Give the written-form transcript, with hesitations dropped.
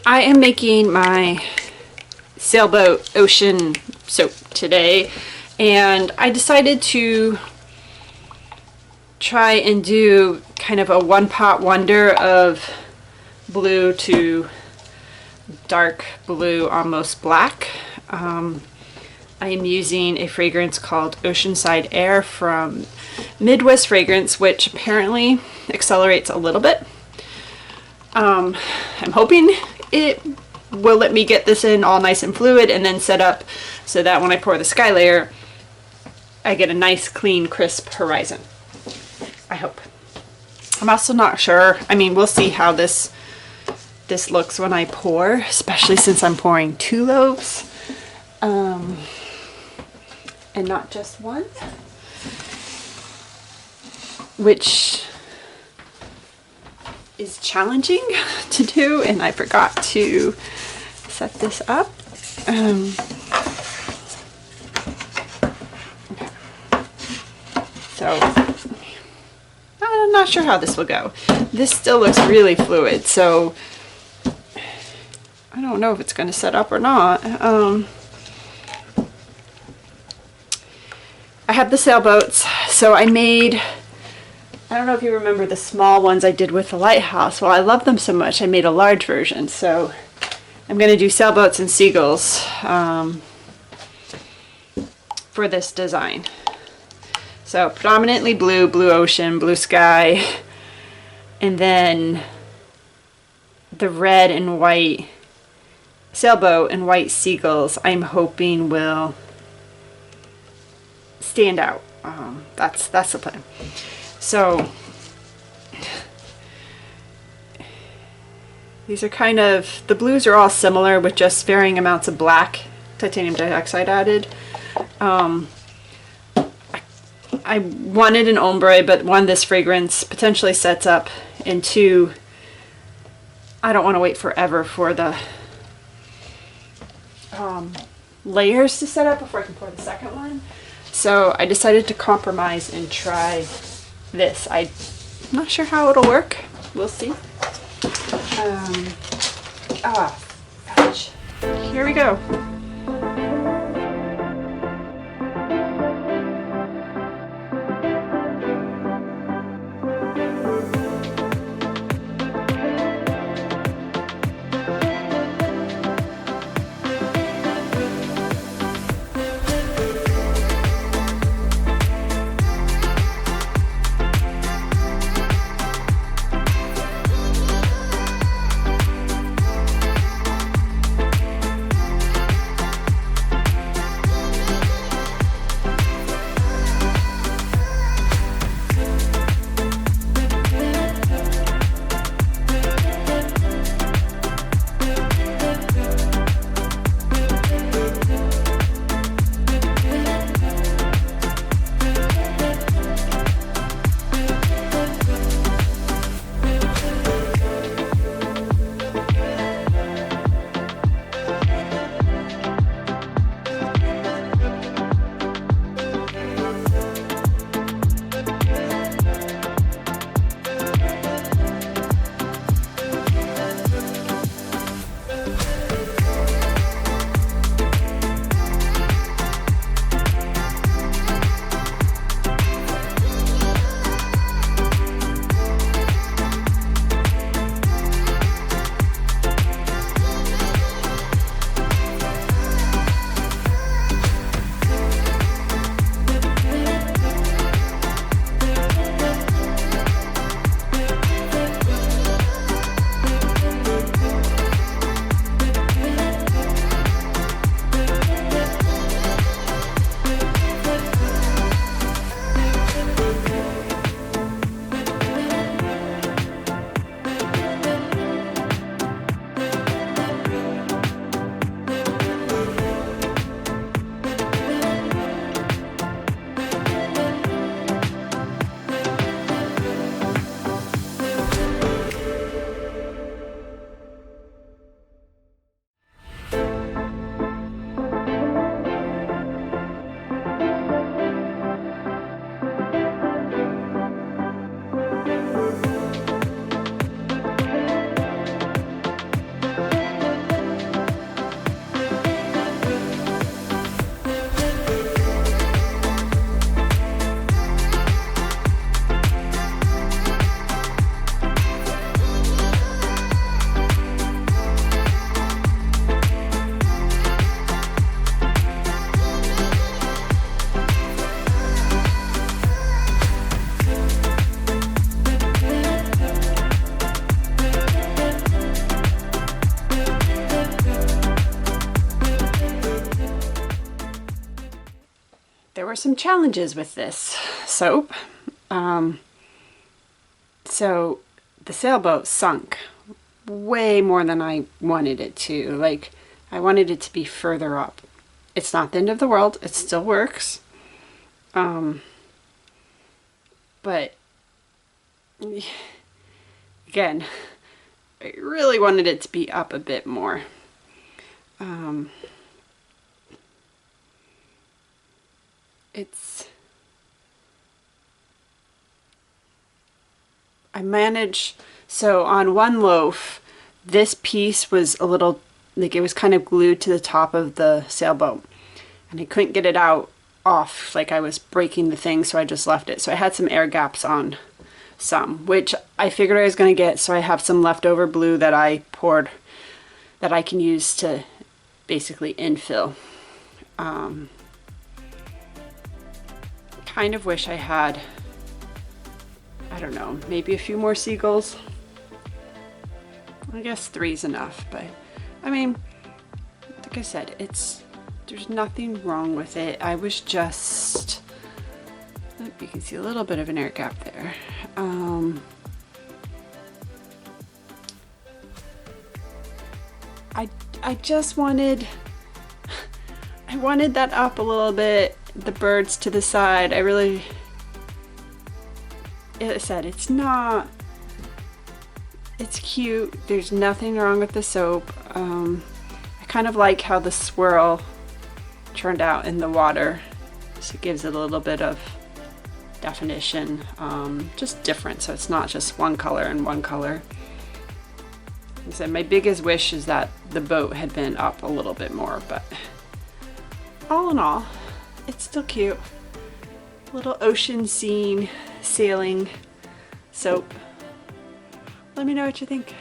I am making my Sailboat Ocean Soap today, and I decided to try and do kind of a one-pot wonder of blue to dark blue, almost black. I am using a fragrance called Oceanside Air from Midwest Fragrance, which apparently accelerates a little bit. I'm hoping it will let me get this in all nice and fluid and then set up so that when I pour the sky layer, I get a nice, clean, crisp horizon. I hope. I'm also not sure. I mean, we'll see how this looks when I pour, especially since I'm pouring 2 loaves. And not just one, which is challenging to do, and I forgot to set this up. So I'm not sure how this will go. This still looks really fluid, so I don't know if it's going to set up or not. I have the sailboats, so I made, I don't know if you remember the small ones I did with the lighthouse. Well, I love them so much I made a large version, so I'm going to do sailboats and seagulls for this design. So predominantly blue, blue ocean, blue sky, and then the red and white sailboat and white seagulls I'm hoping will stand out. That's the plan. So these are kind of, the blues are all similar with just varying amounts of black titanium dioxide added. I wanted an ombre, but one, this fragrance potentially sets up, and 2, I don't want to wait forever for the layers to set up before I can pour the second one. So I decided to compromise and try this. I'm not sure how it'll work. We'll see. Gosh. Here we go. some challenges with this soap. So the sailboat sunk way more than I wanted it to. Like, I wanted it to be further up. It's not the end of the world. It still works. But again, I really wanted it to be up a bit more. I managed, so on one loaf, this piece was a little, like it was kind of glued to the top of the sailboat. And I couldn't get it out off, like I was breaking the thing, so I just left it. So I had some air gaps on some, which I figured I was going to get, so I have some leftover blue that I poured that I can use to basically infill. Kind of wish I had, I don't know, maybe a few more seagulls. I guess 3's enough, but I mean, like I said, there's nothing wrong with it. I was just, you can see a little bit of an air gap there. I just wanted, I wanted that up a little bit, the birds to the side. I really, like I said, it's not, it's cute. There's nothing wrong with the soap. I kind of like how the swirl turned out in the water, so it gives it a little bit of definition, just different, so it's not just one color and one color. Like I said, my biggest wish is that the boat had been up a little bit more, but all in all, it's still cute. Little ocean scene, sailing soap. Let me know what you think.